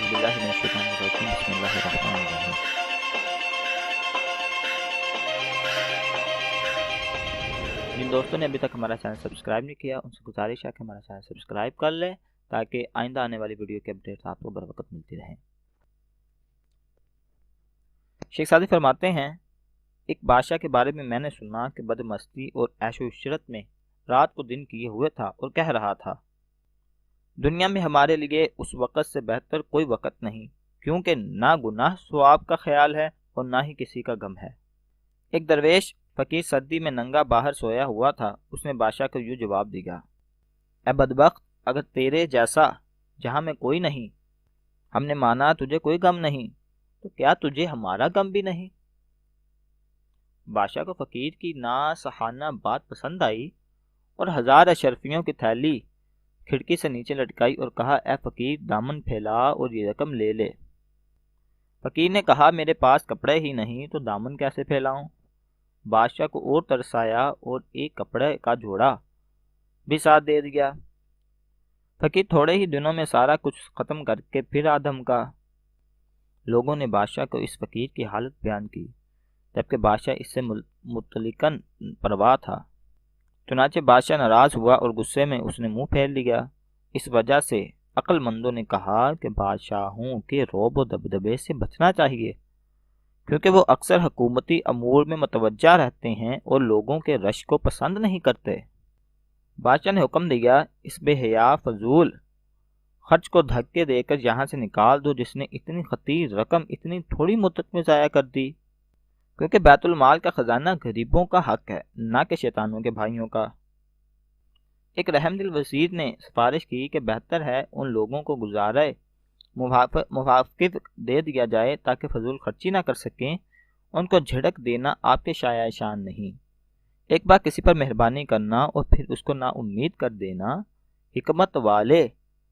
اعوذ باللہ من الشیطان الرجیم بسم اللہ الرحمن الرحیم۔ جن دوستوں نے ابھی تک ہمارا چینل سبسکرائب نہیں کیا ان سے گزارش ہے کہ ہمارا چینل سبسکرائب کر لیں تاکہ آئندہ آنے والی ویڈیو کے اپڈیٹس آپ کو بر وقت ملتی رہیں۔ شیخ سعدی فرماتے ہیں، ایک بادشاہ کے بارے میں نے سنا کہ بدمستی اور عیش و عشرت میں رات کو دن کیے ہوئے تھا اور کہہ رہا تھا، دنیا میں ہمارے لیے اس وقت سے بہتر کوئی وقت نہیں، کیونکہ نہ گناہ ثواب کا خیال ہے اور نہ ہی کسی کا غم ہے۔ ایک درویش فقیر سردی میں ننگا باہر سویا ہوا تھا۔ اس نے بادشاہ کو یوں جواب دیا، اے بدبخت، اگر تیرے جیسا جہاں میں کوئی نہیں، ہم نے مانا تجھے کوئی غم نہیں، تو کیا تجھے ہمارا غم بھی نہیں؟ بادشاہ کو فقیر کی ناصحانہ بات پسند آئی اور 1000 اشرفیوں کی تھیلی کھڑکی سے نیچے لٹکائی اور کہا، اے فقیر، دامن پھیلا اور یہ رقم لے لے۔ فقیر نے کہا، میرے پاس کپڑے ہی نہیں تو دامن کیسے پھیلاؤں؟ بادشاہ کو اور ترس آیا اور ایک کپڑے کا جوڑا بھی ساتھ دے دیا۔ فقیر تھوڑے ہی دنوں میں سارا کچھ ختم کر کے پھر آدم کا۔ لوگوں نے بادشاہ کو اس فقیر کی حالت بیان کی، جبکہ بادشاہ اس سے مطلقاً پرواہ تھا۔ چنانچہ بادشاہ ناراض ہوا اور غصے میں اس نے منہ پھیر لیا۔ اس وجہ سے عقل مندوں نے کہا کہ بادشاہوں کے رعب و دبدبے سے بچنا چاہیے، کیونکہ وہ اکثر حکومتی امور میں متوجہ رہتے ہیں اور لوگوں کے رش کو پسند نہیں کرتے۔ بادشاہ نے حکم دیا، اس بے حیا فضول خرچ کو دھکے دے کر یہاں سے نکال دو، جس نے اتنی خطیر رقم اتنی تھوڑی مدت میں ضائع کر دی، کیونکہ بیت المال کا خزانہ غریبوں کا حق ہے، نہ کہ شیطانوں کے بھائیوں کا۔ ایک رحم دل وزیر نے سفارش کی کہ بہتر ہے ان لوگوں کو گزارے موافقت دے دیا جائے تاکہ فضول خرچی نہ کر سکیں، ان کو جھڑک دینا آپ کے شایع شان نہیں۔ ایک بار کسی پر مہربانی کرنا اور پھر اس کو نا امید کر دینا حکمت والے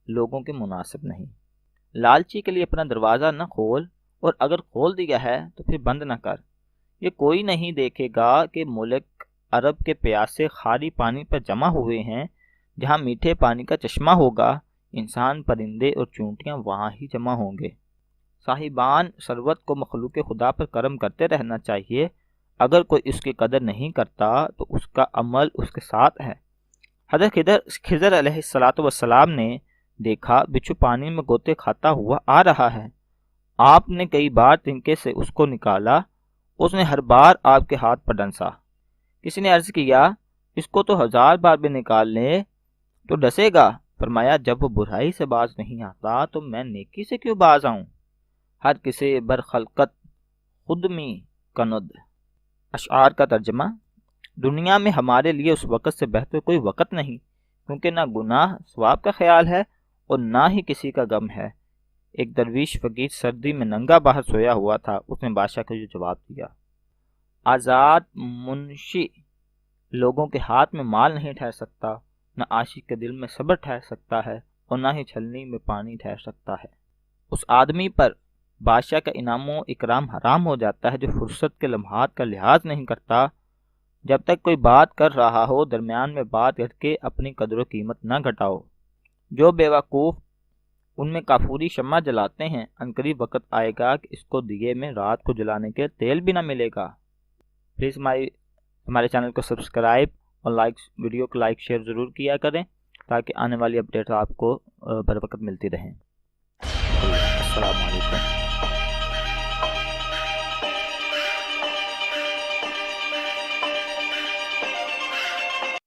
لوگوں کے مناسب نہیں۔ لالچی کے لیے اپنا دروازہ نہ کھول، اور اگر کھول دیا ہے تو پھر بند نہ کر۔ یہ کوئی نہیں دیکھے گا کہ ملک عرب کے پیاسے خالی پانی پر جمع ہوئے ہیں، جہاں میٹھے پانی کا چشمہ ہوگا، انسان، پرندے اور چونٹیاں وہاں ہی جمع ہوں گے۔ صاحبان ثروت کو مخلوق خدا پر کرم کرتے رہنا چاہیے۔ اگر کوئی اس کی قدر نہیں کرتا تو اس کا عمل اس کے ساتھ ہے۔ حضرت خضر علیہ السلام نے دیکھا بچھو پانی میں گوتے کھاتا ہوا آ رہا ہے۔ آپ نے کئی بار تنکے سے اس کو نکالا، اس نے ہر بار آپ کے ہاتھ پر ڈنسا۔ کسی نے عرض کیا، اس کو تو 1000 بار بھی نکال لے تو ڈسے گا۔ فرمایا، جب وہ برائی سے باز نہیں آتا تو میں نیکی سے کیوں باز آؤں؟ ہر کسی برخلقت خود می کند۔ اشعار کا ترجمہ، دنیا میں ہمارے لیے اس وقت سے بہتر کوئی وقت نہیں، کیونکہ نہ گناہ ثواب کا خیال ہے اور نہ ہی کسی کا غم ہے۔ ایک درویش فقیر سردی میں ننگا باہر سویا ہوا تھا۔ اس نے بادشاہ کو یہ جواب دیا، آزاد منشی لوگوں کے ہاتھ میں مال نہیں ٹھہر سکتا، نہ عاشق کے دل میں صبر ٹھہر سکتا ہے اور نہ ہی چھلنی میں پانی ٹھہر سکتا ہے۔ اس آدمی پر بادشاہ کا انعام و اکرام حرام ہو جاتا ہے جو فرصت کے لمحات کا لحاظ نہیں کرتا۔ جب تک کوئی بات کر رہا ہو درمیان میں بات کر کے اپنی قدر و قیمت نہ گھٹاؤ۔ جو بیوقوف ان میں کافوری شمع جلاتے ہیں، عنقریب وقت آئے گا کہ اس کو دیے میں رات کو جلانے کے تیل بھی نہ ملے گا۔ پلیز ہمارے چینل کو سبسکرائب اور ویڈیو کو لائک شیئر ضرور کیا کریں تاکہ آنے والی اپڈیٹ آپ کو بر وقت ملتی رہیں۔ السلام علیکم۔